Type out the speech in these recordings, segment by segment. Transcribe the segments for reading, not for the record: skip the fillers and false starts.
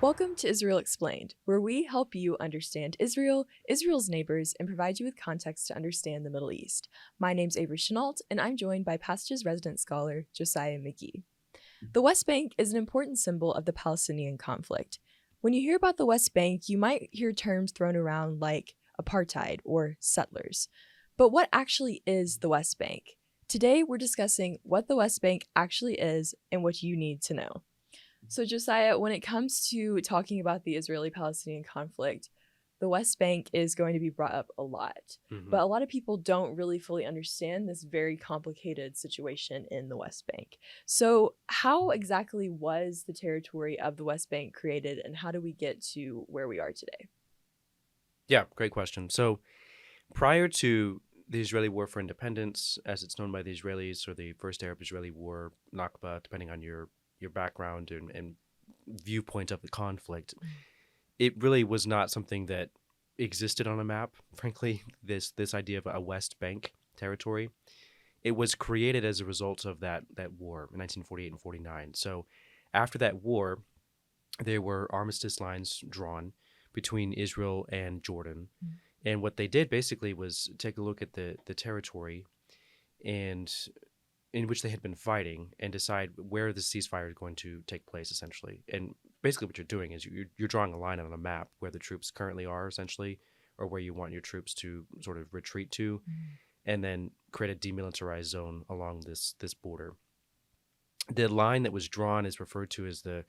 Welcome to Israel Explained, where we help you understand Israel, Israel's neighbors, and provide you with context to understand the Middle East. My name's Avery Chenault, and I'm joined by Passage's resident scholar, Josiah McGee. The West Bank is an important symbol of the Palestinian conflict. When you hear about the West Bank, you might hear terms thrown around like apartheid or settlers. But what actually is the West Bank? Today, we're discussing what the West Bank actually is and what you need to know. So, Josiah, when it comes to talking about the Israeli-Palestinian conflict, the West Bank is going to be brought up a lot. But a lot of people don't really fully understand this very complicated situation in the West Bank. So, how exactly was the territory of the West Bank created, and how do we get to where we are today? Yeah, great question. So prior to the Israeli War for Independence, as it's known by the Israelis, or the First Arab-Israeli War, Nakba, depending on your background and viewpoint of the conflict, it really was not something that existed on a map, frankly, this idea of a West Bank territory. It was created as a result of that war in 1948 and 49. So after that war, there were armistice lines drawn between Israel and Jordan. And what they did basically was take a look at the territory and in which they had been fighting and decide where the ceasefire is going to take place, essentially. And basically what you're doing is you're drawing a line on a map where the troops currently are, essentially, or where you want your troops to sort of retreat to, and then create a demilitarized zone along this border. The line that was drawn is referred to as the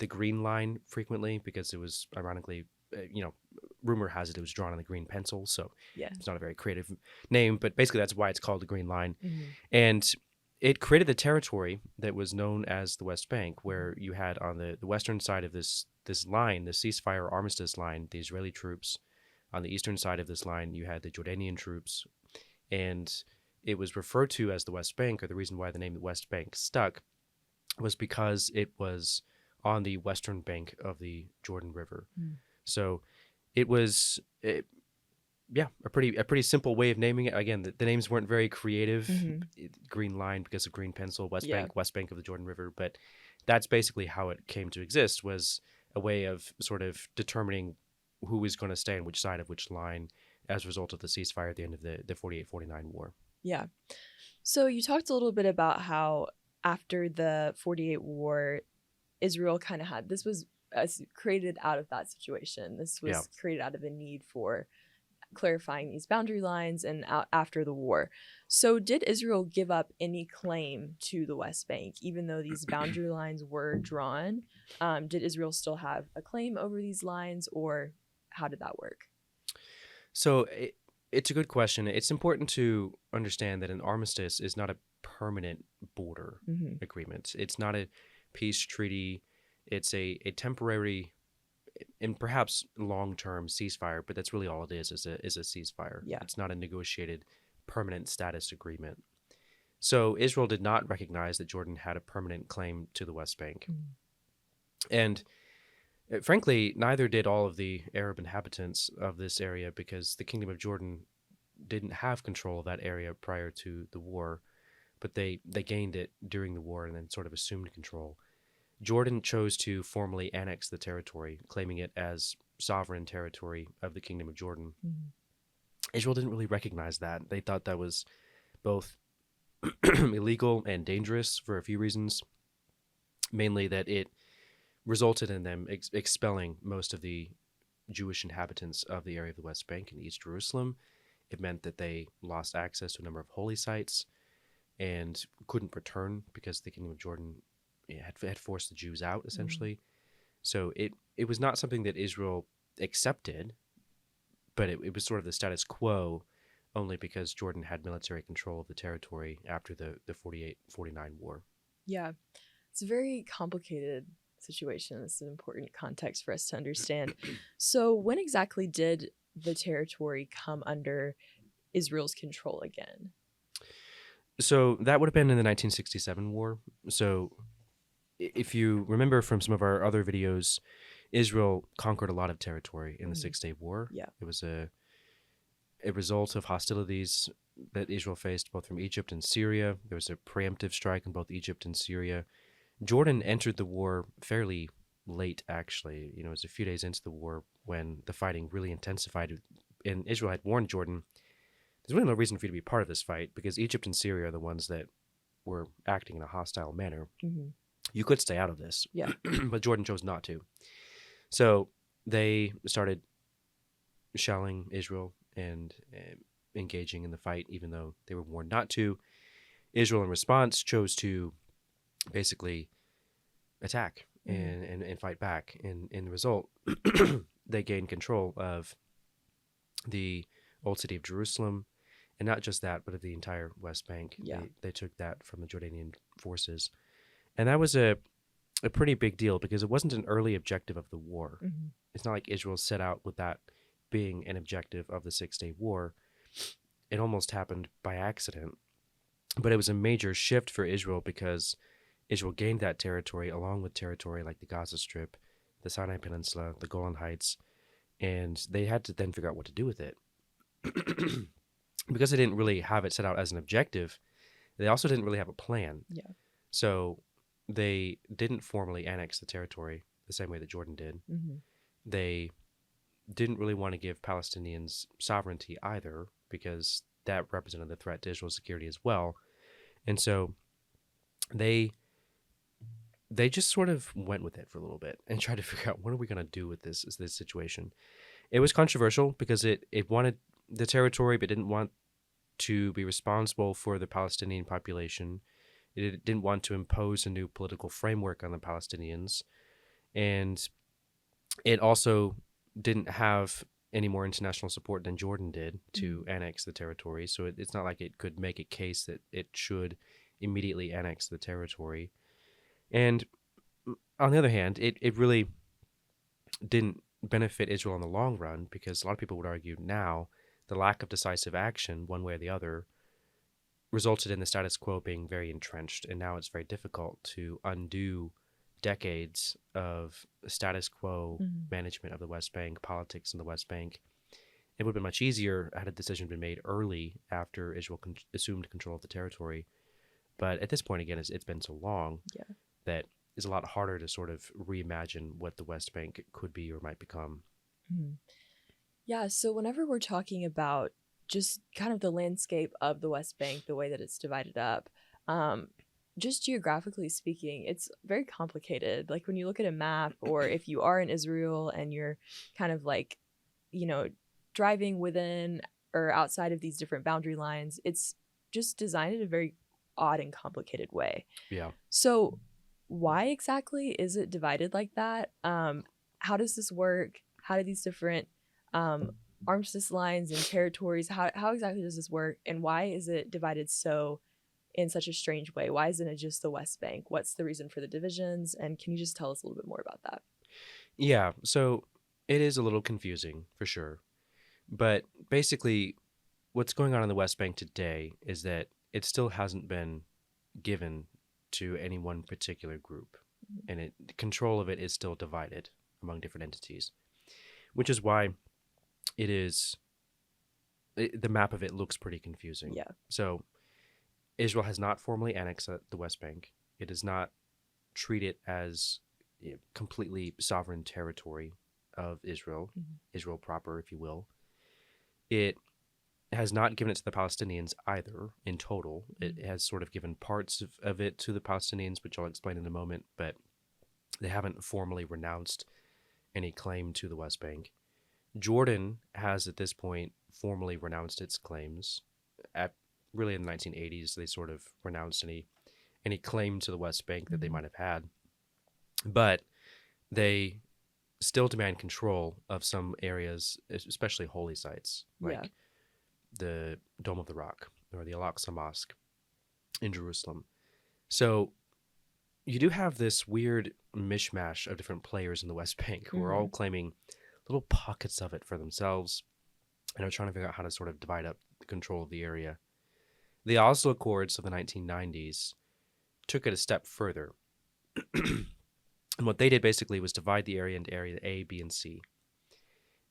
green line frequently because it was, ironically, rumor has it was drawn on the green pencil, so it's not a very creative name, but basically that's why it's called the Green Line. And it created the territory that was known as the West Bank, where you had on the western side of this line, the ceasefire armistice line, the Israeli troops. On the eastern side of this line, you had the Jordanian troops, and it was referred to as the West Bank, or the reason why the name West Bank stuck was because it was on the western bank of the Jordan River. So it was, a pretty simple way of naming it. Again, the names weren't very creative. Green Line because of green pencil, West Bank of the Jordan River. But that's basically how it came to exist, was a way of sort of determining who was going to stay on which side of which line as a result of the ceasefire at the end of the 48-49 war. Yeah. So you talked a little bit about how after the 48 war, Israel kind of had, this was created out of that situation. This was created out of a need for clarifying these boundary lines and after the war. So did Israel give up any claim to the West Bank, even though these boundary lines were drawn? Did Israel still have a claim over these lines, or how did that work? So it's a good question. It's important to understand that an armistice is not a permanent border agreement. It's not a peace treaty. It's a temporary and perhaps long-term ceasefire, but that's really all it is a ceasefire. It's not a negotiated permanent status agreement. So Israel did not recognize that Jordan had a permanent claim to the West Bank. And frankly, neither did all of the Arab inhabitants of this area, because the Kingdom of Jordan didn't have control of that area prior to the war, but they gained it during the war and then sort of assumed control. Jordan chose to formally annex the territory, claiming it as sovereign territory of the Kingdom of Jordan. Israel didn't really recognize that. They thought that was both illegal and dangerous for a few reasons, mainly that it resulted in them expelling most of the Jewish inhabitants of the area of the West Bank and East Jerusalem. It meant that they lost access to a number of holy sites and couldn't return because the Kingdom of Jordan had forced the Jews out, essentially. So it was not something that Israel accepted, but it was sort of the status quo, only because Jordan had military control of the territory after the 48-49 war. Yeah, it's a very complicated situation. It's an important context for us to understand. So when exactly did the territory come under Israel's control again? So that would have been in the 1967 war. So if you remember from some of our other videos, Israel conquered a lot of territory in the Six-Day War. It was a result of hostilities that Israel faced both from Egypt and Syria. There was a preemptive strike in both Egypt and Syria. Jordan entered the war fairly late, actually. It was a few days into the war when the fighting really intensified. And Israel had warned Jordan, there's really no reason for you to be part of this fight because Egypt and Syria are the ones that were acting in a hostile manner. Hmm. You could stay out of this. Yeah. But Jordan chose not to. So they started shelling Israel and engaging in the fight, even though they were warned not to. Israel, in response, chose to basically attack and fight back. And in the result, they gained control of the old city of Jerusalem, and not just that, but of the entire West Bank. Yeah. They took that from the Jordanian forces. And that was a pretty big deal because it wasn't an early objective of the war. Hmm. It's not like Israel set out with that being an objective of the Six-Day War. It almost happened by accident. But it was a major shift for Israel because Israel gained that territory along with territory like the Gaza Strip, the Sinai Peninsula, the Golan Heights, and they had to then figure out what to do with it. Because they didn't really have it set out as an objective, they also didn't really have a plan. Yeah. So they didn't formally annex the territory the same way that Jordan did. Hmm. They didn't really want to give Palestinians sovereignty either because that represented a threat to Israel's security as well. And so they just sort of went with it for a little bit and tried to figure out what are we going to do with this situation. It was controversial because it wanted the territory but didn't want to be responsible for the Palestinian population. It didn't want to impose a new political framework on the Palestinians. And it also didn't have any more international support than Jordan did to annex the territory. So it's not like it could make a case that it should immediately annex the territory. And on the other hand, it really didn't benefit Israel in the long run because a lot of people would argue now the lack of decisive action, one way or the other, resulted in the status quo being very entrenched. And now it's very difficult to undo decades of status quo management of the West Bank, politics in the West Bank. It would have been much easier had a decision been made early after Israel assumed control of the territory. But at this point, again, it's been so long that it's a lot harder to sort of reimagine what the West Bank could be or might become. Mm-hmm. Yeah, so whenever we're talking about just kind of the landscape of the West Bank, the way that it's divided up, just geographically speaking, it's very complicated. Like when you look at a map, or if you are in Israel and you're kind of like, driving within or outside of these different boundary lines, it's just designed in a very odd and complicated way. Yeah. So why exactly is it divided like that? How does this work? How do these different armistice lines and territories, how exactly does this work? And why is it divided so in such a strange way? Why isn't it just the West Bank? What's the reason for the divisions? And can you just tell us a little bit more about that? Yeah, so it is a little confusing for sure. But basically, what's going on in the West Bank today is that it still hasn't been given to any one particular group. And control of it is still divided among different entities, which is why the map of it looks pretty confusing. Yeah. So Israel has not formally annexed the West Bank. It does not treat it as completely sovereign territory of Israel, Israel proper, if you will. It has not given it to the Palestinians either in total. It has sort of given parts of it to the Palestinians, which I'll explain in a moment, but they haven't formally renounced any claim to the West Bank. Jordan has at this point formally renounced its claims. Really in the 1980s, they sort of renounced any claim to the West Bank that they might have had. But they still demand control of some areas, especially holy sites, like the Dome of the Rock or the Al-Aqsa Mosque in Jerusalem. So you do have this weird mishmash of different players in the West Bank who are all claiming little pockets of it for themselves and are trying to figure out how to sort of divide up the control of the area. The Oslo Accords of the 1990s took it a step further. And what they did basically was divide the area into Area A, B, and C.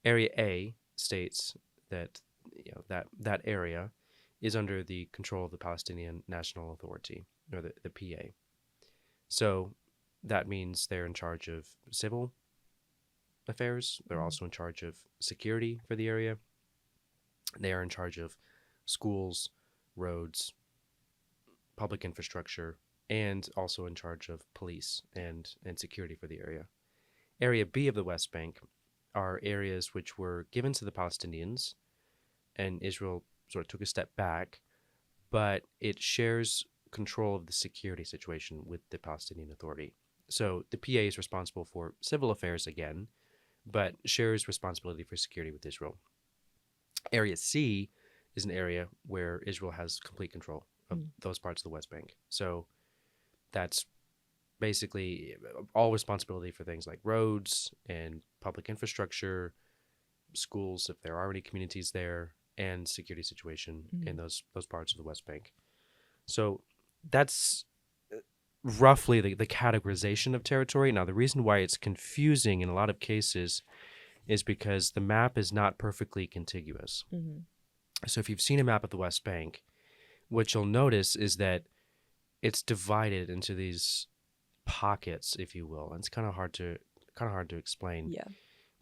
Area A states that that area is under the control of the Palestinian National Authority, or the PA. So that means they're in charge of civil affairs. They're Mhm. also in charge of security for the area. They are in charge of schools, roads, public infrastructure, and also in charge of police and security for the area. Area B of the West Bank are areas which were given to the Palestinians, and Israel sort of took a step back, but it shares control of the security situation with the Palestinian Authority. So the PA is responsible for civil affairs again, but shares responsibility for security with Israel. Area C is an area where Israel has complete control of Mm. those parts of the West Bank. So that's basically all responsibility for things like roads and public infrastructure, schools if there are any communities there, and security situation in Mm. those parts of the West Bank. So that's roughly the categorization of territory. Now, the reason why it's confusing in a lot of cases is because the map is not perfectly contiguous. Mhm. So if you've seen a map of the West Bank, what you'll notice is that it's divided into these pockets, if you will. And it's kind of hard to explain, Yeah.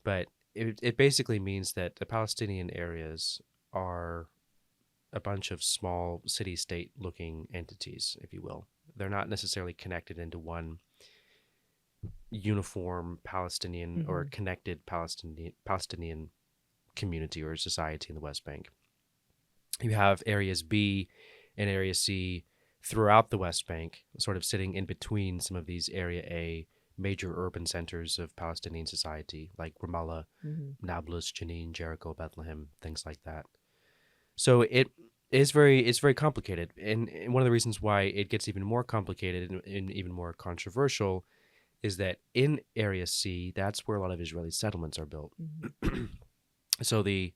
but it basically means that the Palestinian areas are a bunch of small city-state looking entities, if you will. They're not necessarily connected into one uniform Palestinian or Mhm. connected Palestinian community or society in the West Bank. You have areas B and area C throughout the West Bank, sort of sitting in between some of these area A major urban centers of Palestinian society, like Ramallah, Mhm. Nablus, Jenin, Jericho, Bethlehem, things like that. So it's very complicated, and one of the reasons why it gets even more complicated and even more controversial is that in Area C, that's where a lot of Israeli settlements are built. Mhm. So the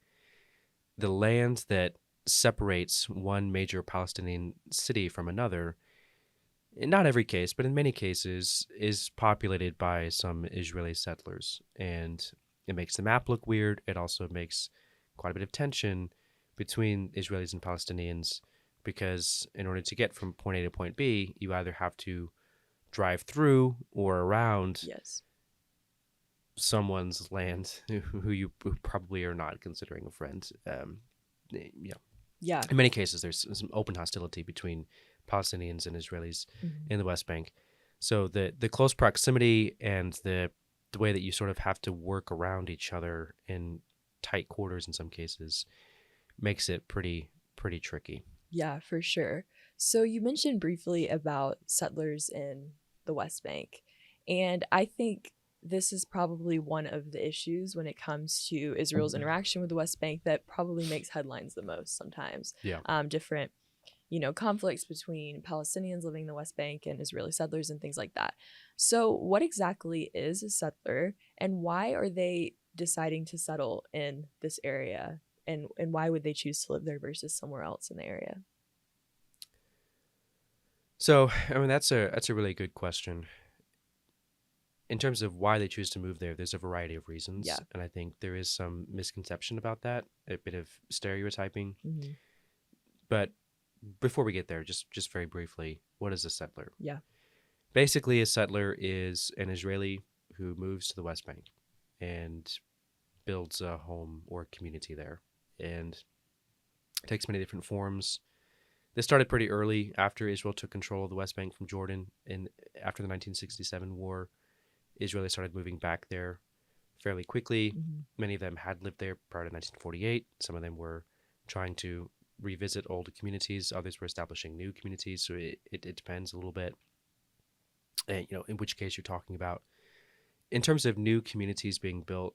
land that separates one major Palestinian city from another, in not every case, but in many cases, is populated by some Israeli settlers. And it makes the map look weird. It also makes quite a bit of tension between Israelis and Palestinians because in order to get from point A to point B, you either have to drive through or around Yes. someone's land who you probably are not considering a friend. Yeah, Yeah. in many cases, there's some open hostility between Palestinians and Israelis Mhm. in the West Bank. So the close proximity and the way that you sort of have to work around each other in tight quarters in some cases makes it pretty tricky. Yeah, for sure. So you mentioned briefly about settlers in the West Bank, and I think this is probably one of the issues when it comes to Israel's interaction with the West Bank that probably makes headlines the most sometimes. Yeah. Different, conflicts between Palestinians living in the West Bank and Israeli settlers and things like that. So, what exactly is a settler, and why are they deciding to settle in this area? And why would they choose to live there versus somewhere else in the area? So I mean that's a really good question. In terms of why they choose to move there, there's a variety of Yeah. reasons, and I think there is some misconception about that, a bit of stereotyping. Hmm. But before we get there, just very briefly, what is a settler? Yeah. Basically, a settler is an Israeli who moves to the West Bank and builds a home or community there, and it takes many different forms. This started pretty early after Israel took control of the West Bank from Jordan, and after the 1967 war, Israelis started moving back there fairly quickly. Hmm. Many of them had lived there prior to 1948. Some of them were trying to revisit old communities. Others were establishing new communities. So it depends a little bit, and in which case you're talking about. In terms of new communities being built,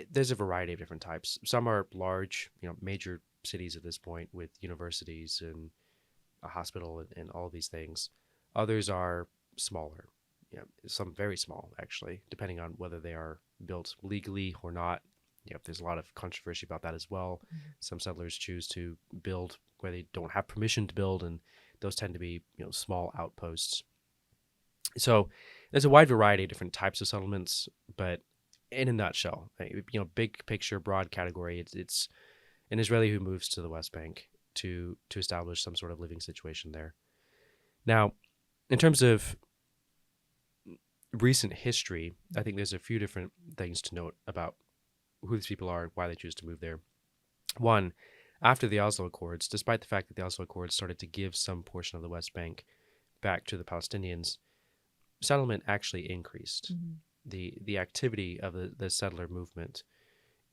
there's a variety of different types. Some are large, major cities at this point with universities and a hospital and all of these things. Others are smaller, some very small actually, depending on whether they are built legally or not. There's a lot of controversy about that as well. Some settlers choose to build where they don't have permission to build, and those tend to be small outposts. So there's a wide variety of different types of settlements, but in a nutshell, big picture, broad category, it's an Israeli who moves to the West Bank to establish some sort of living situation there. Now, in terms of recent history, I think there's a few different things to note about who these people are and why they choose to move there. One, after the Oslo Accords, despite the fact that the Oslo Accords started to give some portion of the West Bank back to the Palestinians, settlement actually increased. Mm-hmm. The activity of the settler movement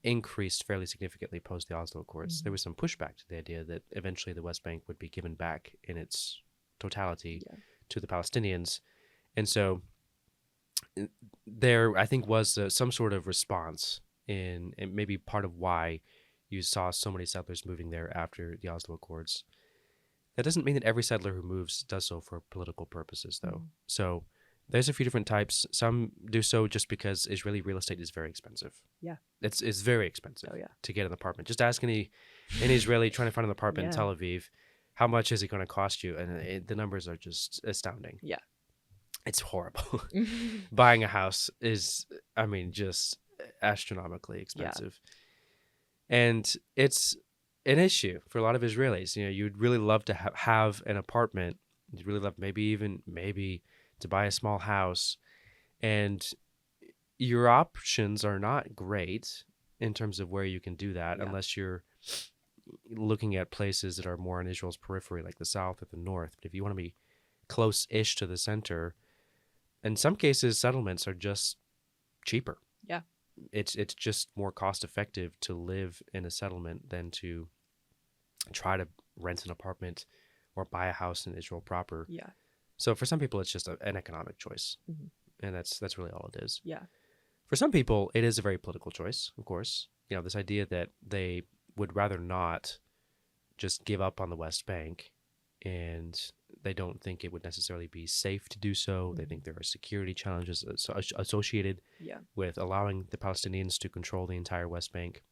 increased fairly significantly post the Oslo Accords. Mm-hmm. There was some pushback to the idea that eventually the West Bank would be given back in its totality to the Palestinians. And so there, I think, was some sort of response in, and maybe part of why you saw so many settlers moving there after the Oslo Accords. That doesn't mean that every settler who moves does so for political purposes, though. Mm-hmm. So there's a few different types. Some do so just because Israeli real estate is very expensive. Yeah. It's very expensive to get an apartment. Just ask any Israeli trying to find an apartment in Tel Aviv, how much is it going to cost you? And the numbers are just astounding. Yeah. It's horrible. Buying a house is, I mean, just astronomically expensive. And it's an issue for a lot of Israelis. You know, you'd really love to have an apartment. You'd really love maybe to buy a small house. And your options are not great in terms of where you can do that unless you're looking at places that are more on Israel's periphery, like the south or the north. But if you want to be close-ish to the center, in some cases, settlements are just cheaper. Yeah. It's just more cost-effective to live in a settlement than to try to rent an apartment or buy a house in Israel proper. Yeah. So for some people, it's just an economic choice. Mm-hmm. And that's really all it is. Yeah. For some people, it is a very political choice, of course. You know, this idea that they would rather not just give up on the West Bank, and they don't think it would necessarily be safe to do so. Mm-hmm. They think there are security challenges associated with allowing the Palestinians to control the entire West Bank.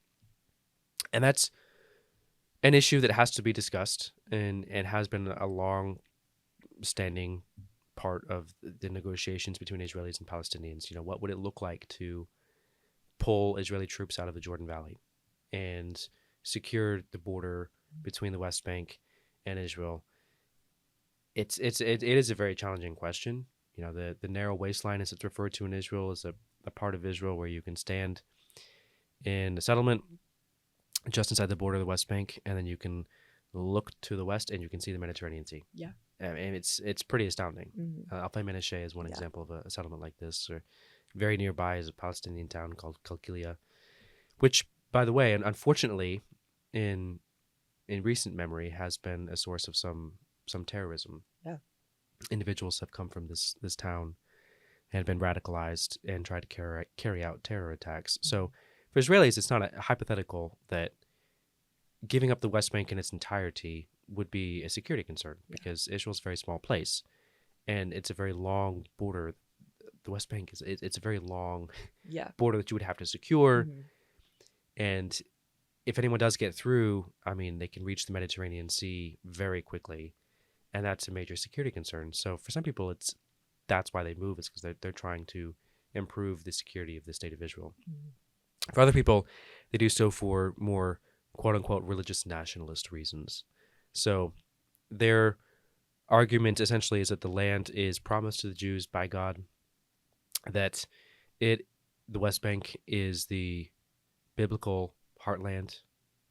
And that's an issue that has to be discussed and has been a long-standing part of the negotiations between Israelis and Palestinians. You know, what would it look like to pull Israeli troops out of the Jordan Valley and secure the border between the West Bank and Israel? It is a very challenging question. You know, the narrow waistline, as it's referred to in Israel, is a part of Israel where you can stand in a settlement just inside the border of the West Bank, and then you can look to the west and you can see the Mediterranean Sea. Yeah. And it's pretty astounding. Mm-hmm. Alpay Menashe is one example of a settlement like this. Or very nearby is a Palestinian town called Kalkilia, which, by the way, and unfortunately, in recent memory, has been a source of some terrorism. Yeah. Individuals have come from this town and been radicalized and tried to carry out terror attacks. Mm-hmm. So for Israelis, it's not a hypothetical that giving up the West Bank in its entirety would be a security concern because Israel's a very small place and it's a very long border. The West Bank it's a very long border that you would have to secure. Mm-hmm. And if anyone does get through, I mean, they can reach the Mediterranean Sea very quickly, and that's a major security concern. So for some people, that's why they move, is because they're trying to improve the security of the state of Israel. Mm-hmm. For other people, they do so for more quote-unquote religious nationalist reasons. So their argument essentially is that the land is promised to the Jews by God, that the West Bank is the biblical heartland.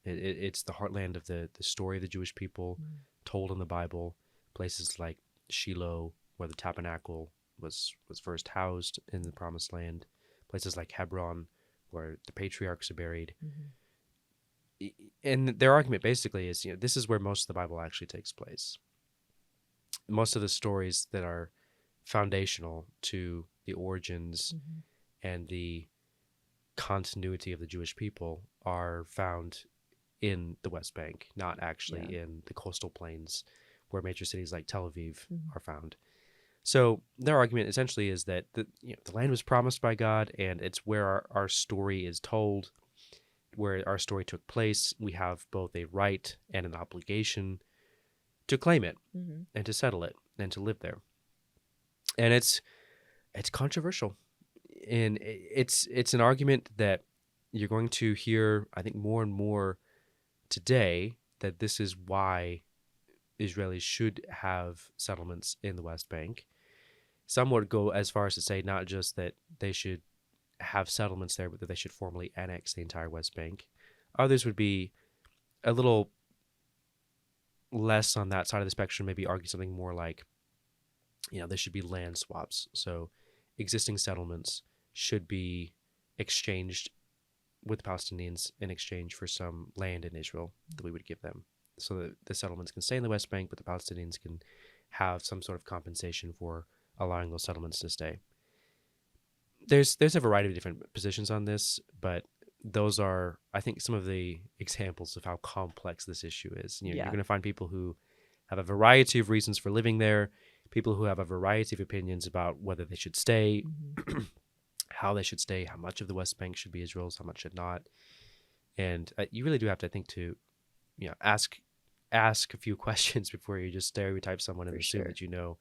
It's the heartland of the story of the Jewish people told in the Bible. Places like Shiloh, where the tabernacle was first housed in the Promised Land. Places like Hebron, where the patriarchs are buried. Mm-hmm. And their argument basically is, this is where most of the Bible actually takes place. Most of the stories that are foundational to the origins and the continuity of the Jewish people are found in the West Bank, not actually in the coastal plains where major cities like Tel Aviv are found. So their argument essentially is that the land was promised by God, and it's where our story is told, where our story took place. We have both a right and an obligation to claim it and to settle it and to live there. And it's controversial. And it's an argument that you're going to hear, I think, more and more today, that this is why Israelis should have settlements in the West Bank. Some would go as far as to say not just that they should have settlements there, but that they should formally annex the entire West Bank. Others would be a little less on that side of the spectrum, maybe argue something more like, there should be land swaps. So existing settlements should be exchanged with Palestinians in exchange for some land in Israel that we would give them. So that the settlements can stay in the West Bank, but the Palestinians can have some sort of compensation for allowing those settlements to stay. There's a variety of different positions on this, but those are, I think, some of the examples of how complex this issue is. You're going to find people who have a variety of reasons for living there, people who have a variety of opinions about whether they should stay, how they should stay, how much of the West Bank should be Israel's, how much should not. And you really do have to, I think, to ask a few questions before you just stereotype someone and assume that you know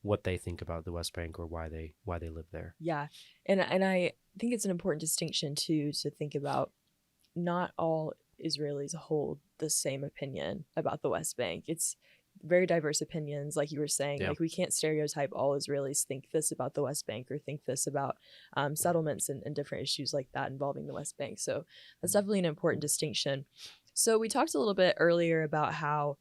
what they think about the West Bank or why they live there. Yeah. And I think it's an important distinction too to think about. Not all Israelis hold the same opinion about the West Bank. It's very diverse opinions, like you were saying. Like, we can't stereotype all Israelis think this about the West Bank or think this about settlements and different issues like that involving the West Bank. So that's definitely an important distinction. So we talked a little bit earlier about how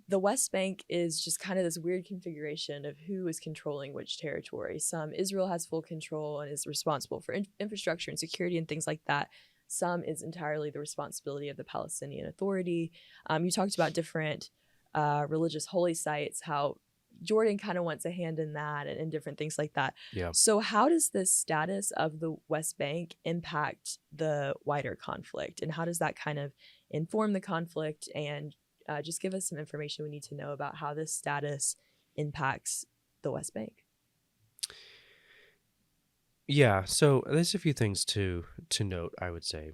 the West Bank is just kind of this weird configuration of who is controlling which territory. Israel has full control and is responsible for infrastructure and security and things like that. Some is entirely the responsibility of the Palestinian Authority. You talked about different religious holy sites, how Jordan kind of wants a hand in that and different things like that. Yeah. So how does this status of the West Bank impact the wider conflict? And how does that kind of inform the conflict? And just give us some information we need to know about how this status impacts the West Bank. Yeah, so there's a few things to note, I would say.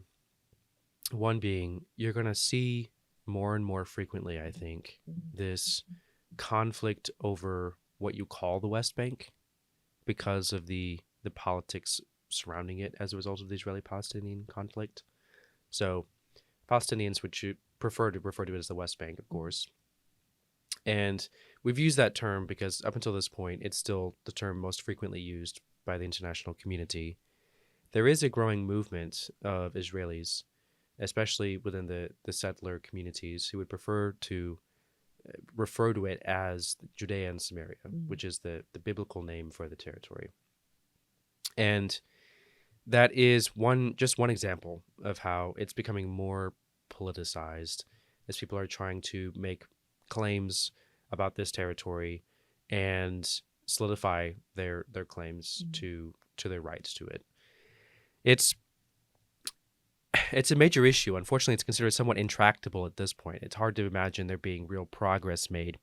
One being, you're going to see more and more frequently, I think, this conflict over what you call the West Bank because of the politics surrounding it as a result of the Israeli-Palestinian conflict. So Palestinians would prefer to refer to it as the West Bank, of course. And we've used that term because up until this point, it's still the term most frequently used by the international community. There is a growing movement of Israelis, especially within the settler communities, who would prefer to refer to it as Judea and Samaria, which is the biblical name for the territory. And that is just one example of how it's becoming more politicized as people are trying to make claims about this territory and solidify their claims to their rights to it. It's a major issue. Unfortunately, it's considered somewhat intractable at this point. It's hard to imagine there being real progress made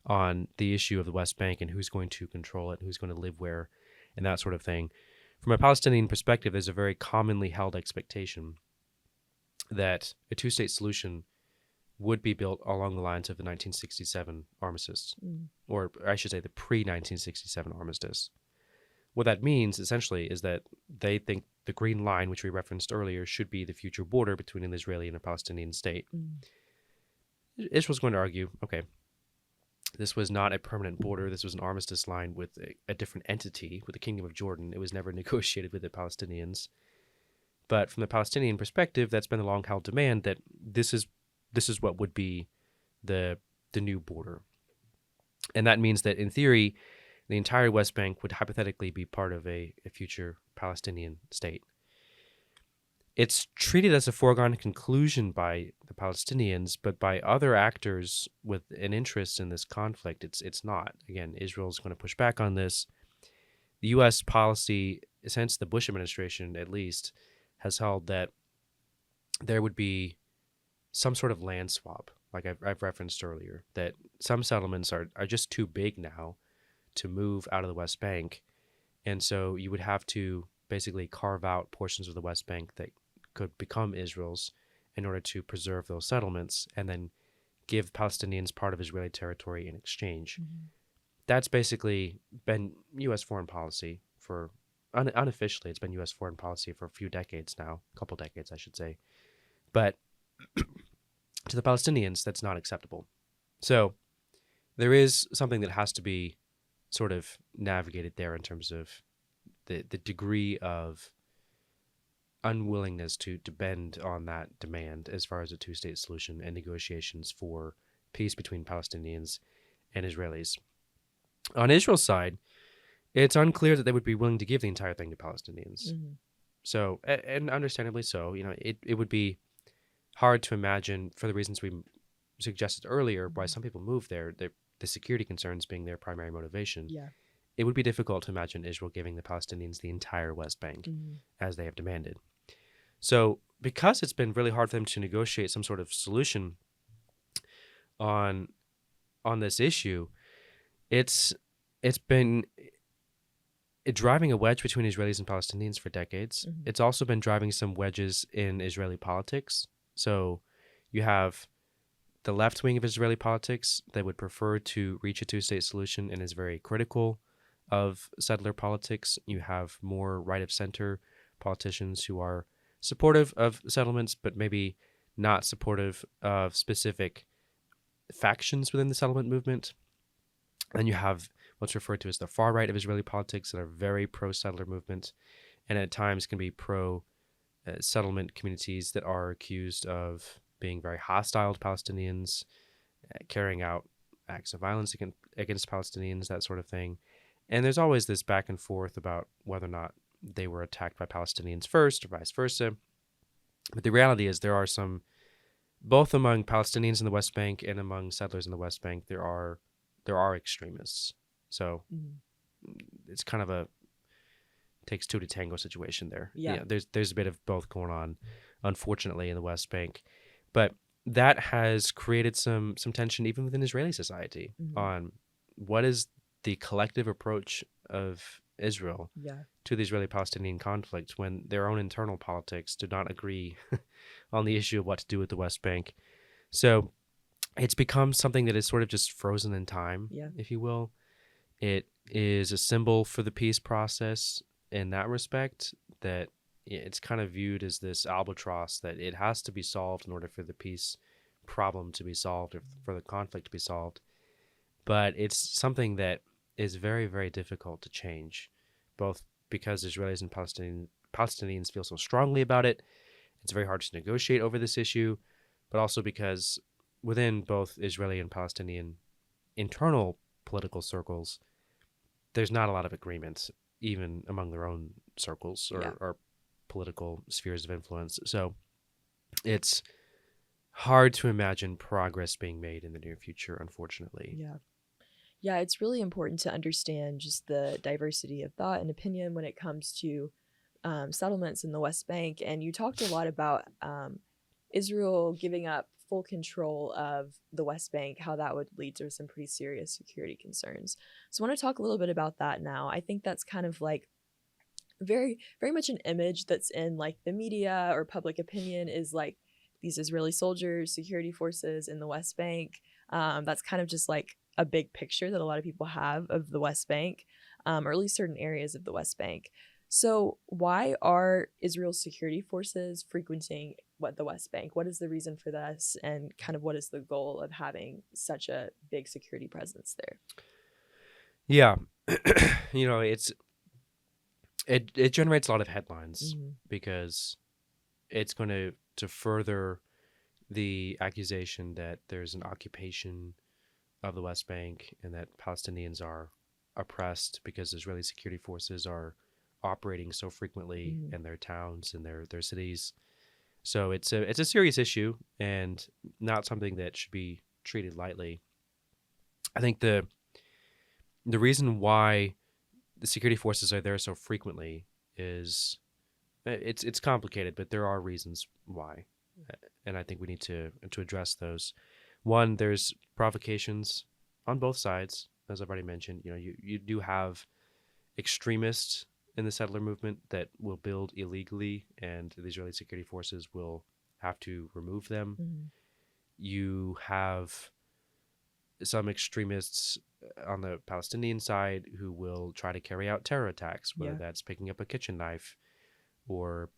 on the issue of the West Bank and who's going to control it, who's going to live where, and that sort of thing. From a Palestinian perspective, there's a very commonly held expectation that a two-state solution would be built along the lines of the 1967 armistice, or I should say the pre-1967 armistice. What that means, essentially, is that they think the green line, which we referenced earlier, should be the future border between an Israeli and a Palestinian state. Israel's going to argue, okay, this was not a permanent border. This was an armistice line with a different entity, with the Kingdom of Jordan. It was never negotiated with the Palestinians. But from the Palestinian perspective, that's been a long-held demand that this is what would be the new border. And that means that, in theory, the entire West Bank would hypothetically be part of a future Palestinian state. It's treated as a foregone conclusion by the Palestinians, but by other actors with an interest in this conflict, it's not. Again, Israel's going to push back on this. The U.S. policy, since the Bush administration at least, has held that there would be some sort of land swap, like I've referenced earlier, that some settlements are just too big now to move out of the West Bank. And so you would have to basically carve out portions of the West Bank that could become Israel's in order to preserve those settlements and then give Palestinians part of Israeli territory in exchange. That's basically been U.S. foreign policy for, unofficially, it's been U.S. foreign policy for a few decades now, a couple decades, I should say. But to the Palestinians, that's not acceptable. So there is something that has to be sort of navigated there in terms of the degree of unwillingness to bend on that demand as far as a two-state solution and negotiations for peace between Palestinians and Israelis. On Israel's side, it's unclear that they would be willing to give the entire thing to Palestinians. Mhm. So, and understandably so, it would be hard to imagine, for the reasons we suggested earlier, why Mhm. some people move there, the security concerns being their primary motivation. Yeah. It would be difficult to imagine Israel giving the Palestinians the entire West Bank Mhm. as they have demanded. So, because it's been really hard for them to negotiate some sort of solution on this issue, it's been driving a wedge between Israelis and Palestinians for decades. Mhm. It's also been driving some wedges in Israeli politics. So, you have the left wing of Israeli politics that would prefer to reach a two-state solution and is very critical of settler politics. You have more right of center politicians who are supportive of settlements, but maybe not supportive of specific factions within the settlement movement. And you have what's referred to as the far right of Israeli politics that are very pro-settler movement, and at times can be pro-settlement communities that are accused of being very hostile to Palestinians, carrying out acts of violence against Palestinians, that sort of thing. And there's always this back and forth about whether or not they were attacked by Palestinians first or vice versa. But the reality is there are some, both among Palestinians in the West Bank and among settlers in the West Bank, there are extremists. So Mhm. it's kind of a takes two to tango situation there. Yeah. There's a bit of both going on, unfortunately, in the West Bank. But that has created some tension even within Israeli society Mhm. on what is the collective approach of Israel Yeah. to the Israeli-Palestinian conflict when their own internal politics do not agree on the issue of what to do with the West Bank. So it's become something that is sort of just frozen in time, Yeah. if you will. It is a symbol for the peace process in that respect, that it's kind of viewed as this albatross that it has to be solved in order for the peace problem to be solved or for the conflict to be solved. But it's something that is very, very difficult to change, both because Israelis and Palestinians feel so strongly about it. It's very hard to negotiate over this issue, but also because within both Israeli and Palestinian internal political circles, there's not a lot of agreement, even among their own circles Yeah. or political spheres of influence. So it's hard to imagine progress being made in the near future, unfortunately. Yeah. Yeah, it's really important to understand just the diversity of thought and opinion when it comes to settlements in the West Bank. And you talked a lot about Israel giving up full control of the West Bank, how that would lead to some pretty serious security concerns. So I want to talk a little bit about that now. I think that's kind of like very, very much an image that's in like the media or public opinion is like these Israeli soldiers, security forces in the West Bank. That's kind of just like a big picture that a lot of people have of the West Bank, or at least certain areas of the West Bank. So, why are Israel's security forces frequenting the West Bank? What is the reason for this, and kind of what is the goal of having such a big security presence there? Yeah, it's it generates a lot of headlines Mm-hmm. because it's going to further the accusation that there's an occupation of the West Bank and that Palestinians are oppressed because Israeli security forces are operating so frequently Mm-hmm. in their towns and their cities. So it's a serious issue and not something that should be treated lightly. I think the reason why the security forces are there so frequently is it's complicated, but there are reasons why, and I think we need to address those. One, there's provocations on both sides, as I've already mentioned. You do have extremists in the settler movement that will build illegally, and the Israeli security forces will have to remove them. Mm-hmm. You have some extremists on the Palestinian side who will try to carry out terror attacks, whether Yeah. that's picking up a kitchen knife or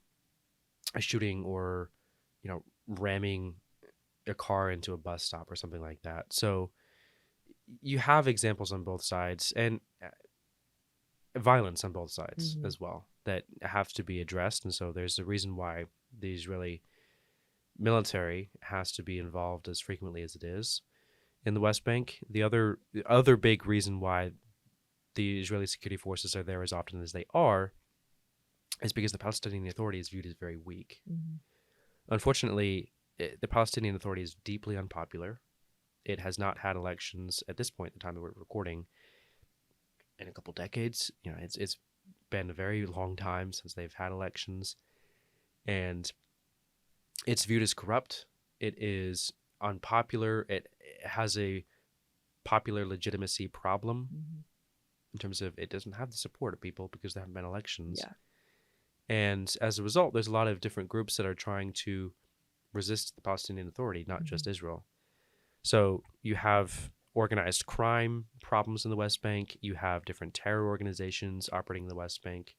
a shooting or, ramming a car into a bus stop or something like that. So you have examples on both sides and violence on both sides Hmm. as well that have to be addressed. And so there's a reason why the Israeli military has to be involved as frequently as it is in the West Bank. The other big reason why the Israeli security forces are there as often as they are is because the Palestinian Authority is viewed as very weak. Hmm. Unfortunately, the Palestinian Authority is deeply unpopular. It has not had elections at this point, the time that we're recording, in a couple decades. It's been a very long time since they've had elections, and it's viewed as corrupt. It is unpopular. It has a popular legitimacy problem Hmm. in terms of it doesn't have the support of people because there haven't been elections. Yeah. And as a result, there's a lot of different groups that are trying to resist the Palestinian Authority, not Hmm. just Israel. So you have organized crime problems in the West Bank. You have different terror organizations operating in the West Bank,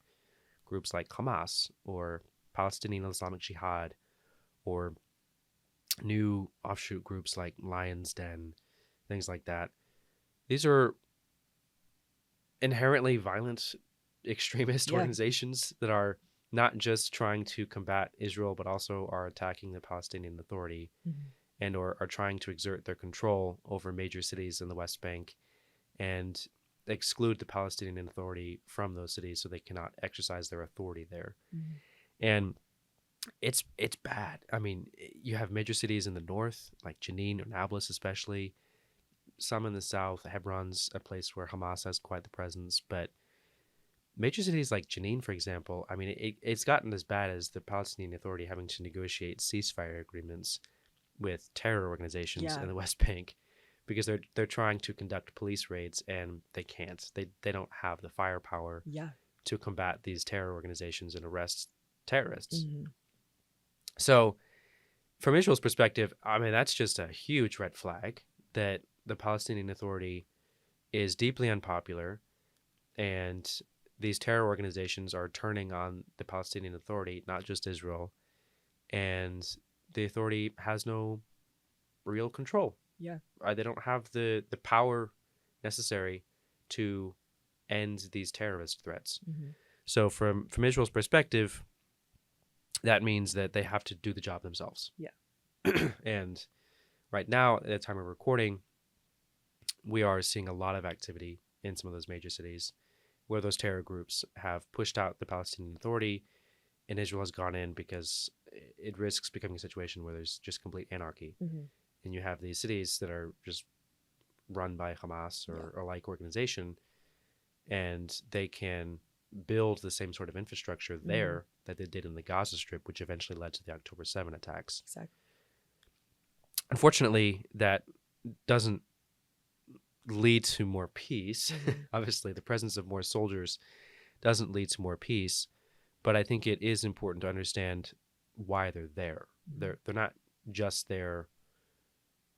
groups like Hamas or Palestinian Islamic Jihad, or new offshoot groups like Lion's Den, things like that. These are inherently violent extremist Yeah. organizations that are not just trying to combat Israel, but also are attacking the Palestinian Authority Hmm. and or are trying to exert their control over major cities in the West Bank and exclude the Palestinian Authority from those cities so they cannot exercise their authority there. Hmm. And it's bad. I mean, you have major cities in the north, like Jenin or Nablus especially, some in the south. Hebron's a place where Hamas has quite the presence, but major cities like Jenin, for example, I mean, it's gotten as bad as the Palestinian Authority having to negotiate ceasefire agreements with terror organizations in Yeah. the West Bank because they're trying to conduct police raids and they can't. They don't have the firepower Yeah. to combat these terror organizations and arrest terrorists. Hmm. So, from Israel's perspective, I mean, that's just a huge red flag that the Palestinian Authority is deeply unpopular and these terror organizations are turning on the Palestinian Authority, not just Israel, and the authority has no real control. Yeah. They don't have the power necessary to end these terrorist threats. Hmm. So from Israel's perspective, that means that they have to do the job themselves. Yeah. And right now, at the time of recording, we are seeing a lot of activity in some of those major cities where those terror groups have pushed out the Palestinian Authority and Israel has gone in because it risks becoming a situation where there's just complete anarchy. Hmm. And you have these cities that are just run by Hamas Yeah. or like organization, and they can build the same sort of infrastructure Hmm. there that they did in the Gaza Strip, which eventually led to the October 7 attacks. Exactly. Unfortunately, that doesn't lead to more peace. Hmm. Obviously, the presence of more soldiers doesn't lead to more peace, but I think it is important to understand why they're there. Hmm. They're not just there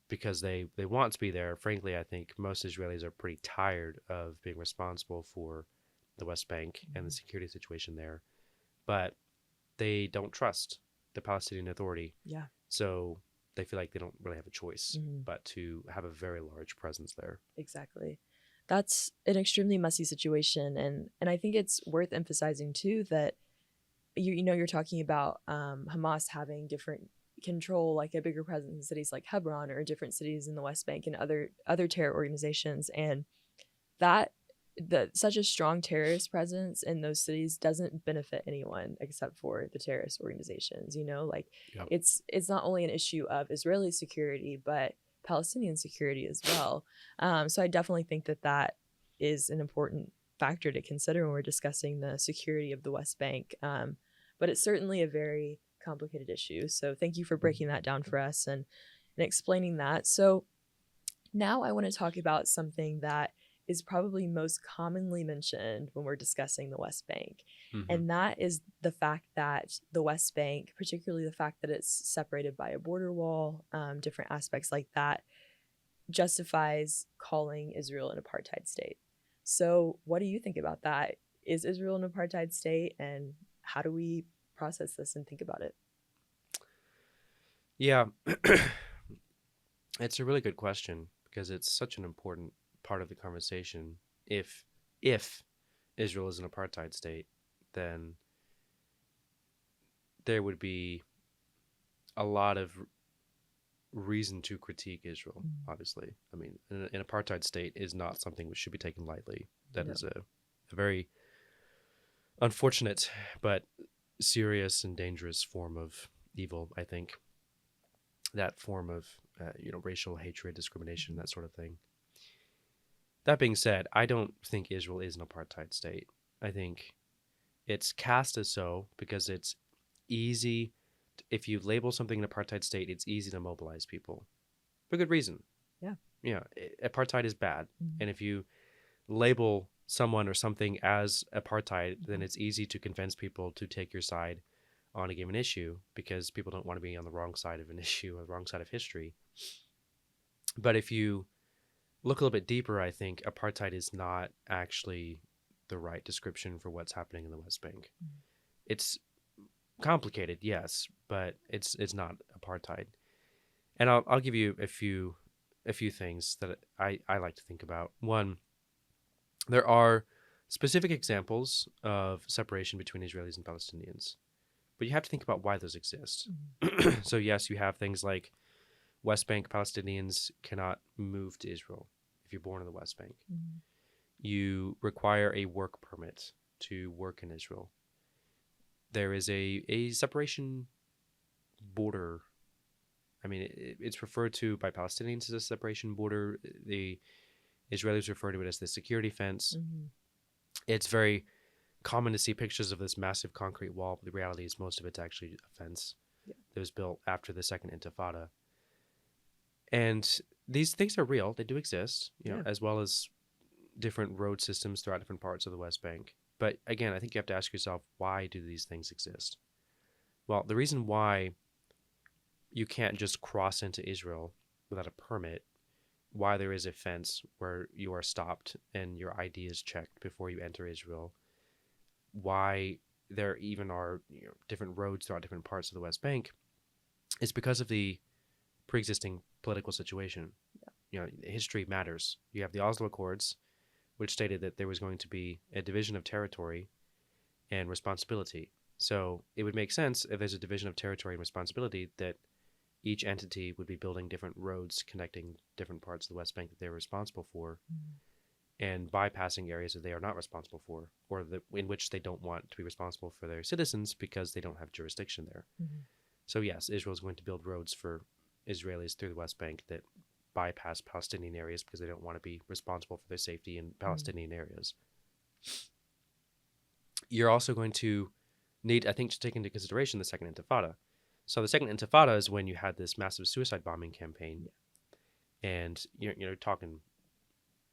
because they want to be there. Frankly, I think most Israelis are pretty tired of being responsible for the West Bank and the Hmm. security situation there, but they don't trust the Palestinian Authority. Yeah. So they feel like they don't really have a choice Hmm. but to have a very large presence there. Exactly. That's an extremely messy situation, and I think it's worth emphasizing too that you're talking about Hamas having different control, like a bigger presence in cities like Hebron or different cities in the West Bank and other terror organizations, and that such a strong terrorist presence in those cities doesn't benefit anyone except for the terrorist organizations. Like Yep. it's not only an issue of Israeli security but Palestinian security as well. So I definitely think that is an important factor to consider when we're discussing the security of the West Bank. But it's certainly a very complicated issue. So thank you for breaking that down for us and explaining that. So now I want to talk about something that is probably most commonly mentioned when we're discussing the West Bank. Mm-hmm. And that is the fact that the West Bank, particularly the fact that it's separated by a border wall, different aspects like that, justifies calling Israel an apartheid state. So, what do you think about that? Is Israel an apartheid state? And how do we process this and think about it? Yeah, it's a really good question because it's such an important part of the conversation. If Israel is an apartheid state, then there would be a lot of reason to critique Israel, obviously. I mean, an apartheid state is not something which should be taken lightly. That is a very unfortunate but serious and dangerous form of evil, I think. That form of, racial hatred, discrimination, that sort of thing. That being said, I don't think Israel is an apartheid state. I think it's cast as so because it's easy. If you label something an apartheid state, it's easy to mobilize people for good reason. Yeah. Yeah, apartheid is bad. Mm-hmm. And if you label someone or something as apartheid, then it's easy to convince people to take your side on a given issue because people don't want to be on the wrong side of an issue or the wrong side of history. But if you look a little bit deeper, I think apartheid is not actually the right description for what's happening in the West Bank. It's complicated, yes, but it's not apartheid. And I'll give you a few things that I like to think about. One, there are specific examples of separation between Israelis and Palestinians, but you have to think about why those exist. So yes, you have things like West Bank Palestinians cannot move to Israel if you're born in the West Bank. You require a work permit to work in Israel. There is a separation border. I mean, it's referred to by Palestinians as a separation border. The Israelis refer to it as the security fence. It's very common to see pictures of this massive concrete wall, but the reality is most of it's actually a fence that was built after the Second Intifada. And these things are real. They do exist, as well as different road systems throughout different parts of the West Bank. But again, I think you have to ask yourself, why do these things exist? Well, the reason why you can't just cross into Israel without a permit, why there is a fence where you are stopped and your ID is checked before you enter Israel, why there even are different roads throughout different parts of the West Bank, is because of the pre-existing political situation. History matters. You have the Oslo Accords, which stated that there was going to be a division of territory and responsibility. So it would make sense if there's a division of territory and responsibility that each entity would be building different roads connecting different parts of the West Bank that they're responsible for and bypassing areas that they are not responsible for or in which they don't want to be responsible for their citizens because they don't have jurisdiction there. So yes, Israel is going to build roads for Israelis through the West Bank that bypass Palestinian areas because they don't want to be responsible for their safety in Palestinian areas. You're also going to need, I think, to take into consideration the Second Intifada. So the Second Intifada is when you had this massive suicide bombing campaign. And you're talking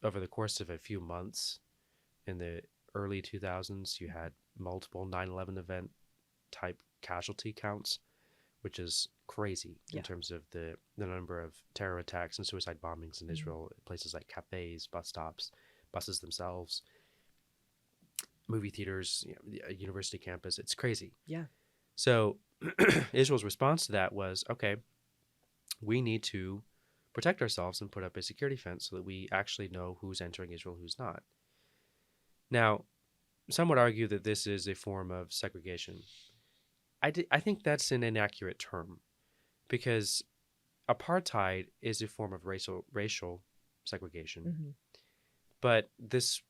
over the course of a few months in the early 2000s, you had multiple 9/11 event type casualty counts, which is crazy in terms of the number of terror attacks and suicide bombings in Israel, places like cafes, bus stops, buses themselves, movie theaters, a university campus. It's crazy. Yeah. So Israel's response to that was, okay, we need to protect ourselves and put up a security fence so that we actually know who's entering Israel, who's not. Now, some would argue that this is a form of segregation. I think that's an inaccurate term because apartheid is a form of racial segregation. But this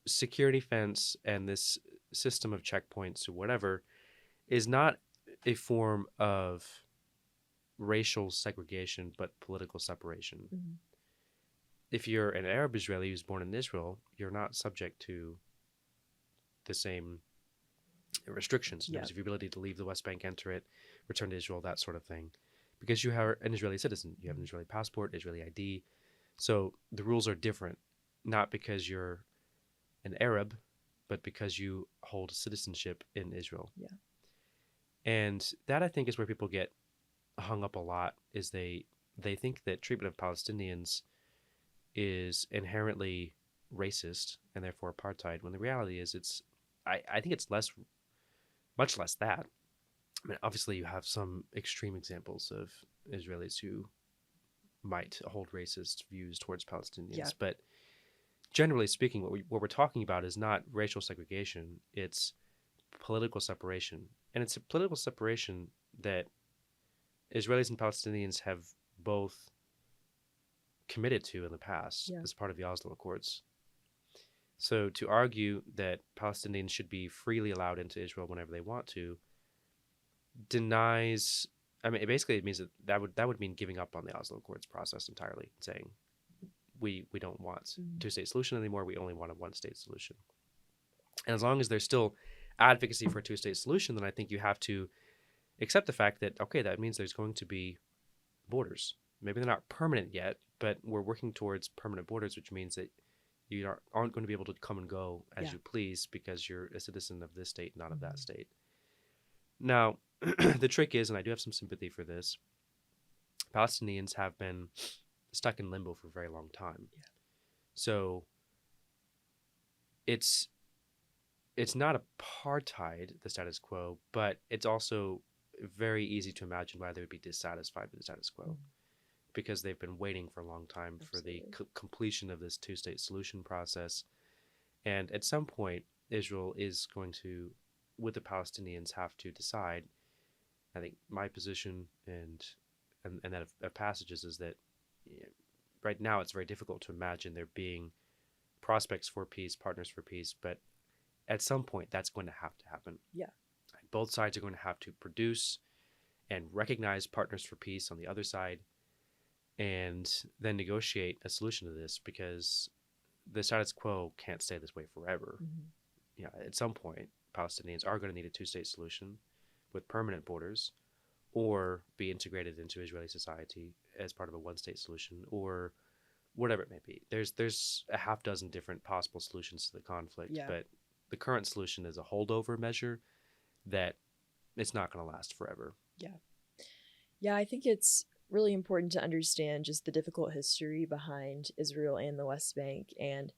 security fence and this system of checkpoints or whatever is not a form of racial segregation but political separation. If you're an Arab Israeli who's born in Israel, you're not subject to the same restrictions in terms of your ability to leave the West Bank, enter it, return to Israel, that sort of thing, because you are an Israeli citizen. You have an Israeli passport, Israeli ID. So the rules are different, not because you're an Arab, but because you hold citizenship in Israel. And that, I think, is where people get hung up a lot, is they think that treatment of Palestinians is inherently racist and therefore apartheid, when the reality is I think it's much less that. I mean, obviously you have some extreme examples of Israelis who might hold racist views towards Palestinians. Yeah. But generally speaking, what we're talking about is not racial segregation, it's political separation. And it's a political separation that Israelis and Palestinians have both committed to in the past Yeah. as part of the Oslo Accords. So to argue that Palestinians should be freely allowed into Israel whenever they want to denies. I mean, it means that would mean giving up on the Oslo Accords process entirely, saying we don't want a two-state solution anymore. We only want a one-state solution. And as long as there's still advocacy for a two-state solution, then I think you have to accept the fact that, okay, that means there's going to be borders. Maybe they're not permanent yet, but we're working towards permanent borders, which means that you aren't going to be able to come and go as you please because you're a citizen of this state, not of that state. Now, the trick is, and I do have some sympathy for this, Palestinians have been stuck in limbo for a very long time. Yeah. So it's not apartheid, the status quo, but it's also very easy to imagine why they would be dissatisfied with the status quo because they've been waiting for a long time for the completion of this two-state solution process. And at some point, Israel is going to, with the Palestinians, have to decide. I think my position and that of passages is that right now it's very difficult to imagine there being prospects for peace, partners for peace, but at some point that's going to have to happen. Yeah. Both sides are going to have to produce and recognize partners for peace on the other side and then negotiate a solution to this because the status quo can't stay this way forever. Yeah, at some point, Palestinians are going to need a two-state solution with permanent borders or be integrated into Israeli society as part of a one-state solution or whatever it may be. There's a half dozen different possible solutions to the conflict, but the current solution is a holdover measure that it's not going to last forever. Yeah, I think it's really important to understand just the difficult history behind Israel and the West Bank. And,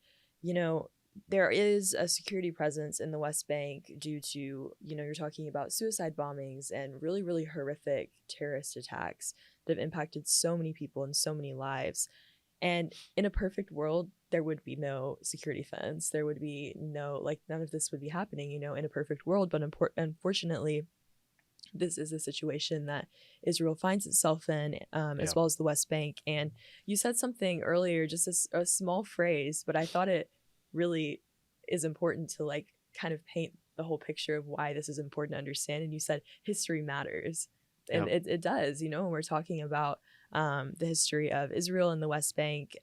there is a security presence in the West Bank due to, you're talking about suicide bombings and really, really horrific terrorist attacks that have impacted so many people and so many lives. And in a perfect world, there would be no security fence. There would be none of this would be happening, in a perfect world. But unfortunately, this is a situation that Israel finds itself in, as well as the West Bank. And you said something earlier, just a small phrase, but I thought it really is important to kind of paint the whole picture of why this is important to understand. And you said history matters. And it does, when we're talking about the history of Israel and the West Bank,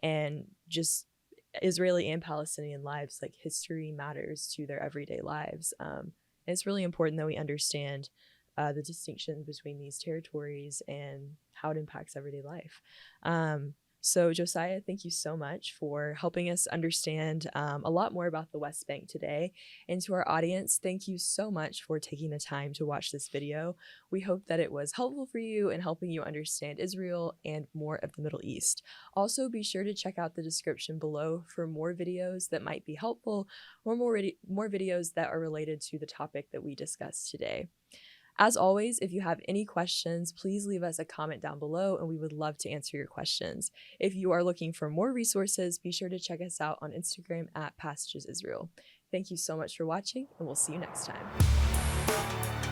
and just Israeli and Palestinian lives, history matters to their everyday lives. And it's really important that we understand the distinction between these territories and how it impacts everyday life. So Josiah, thank you so much for helping us understand a lot more about the West Bank today. And to our audience, thank you so much for taking the time to watch this video. We hope that it was helpful for you in helping you understand Israel and more of the Middle East. Also, be sure to check out the description below for more videos that might be helpful or more videos that are related to the topic that we discussed today. As always, if you have any questions, please leave us a comment down below and we would love to answer your questions. If you are looking for more resources, be sure to check us out on Instagram at Passages Israel. Thank you so much for watching and we'll see you next time.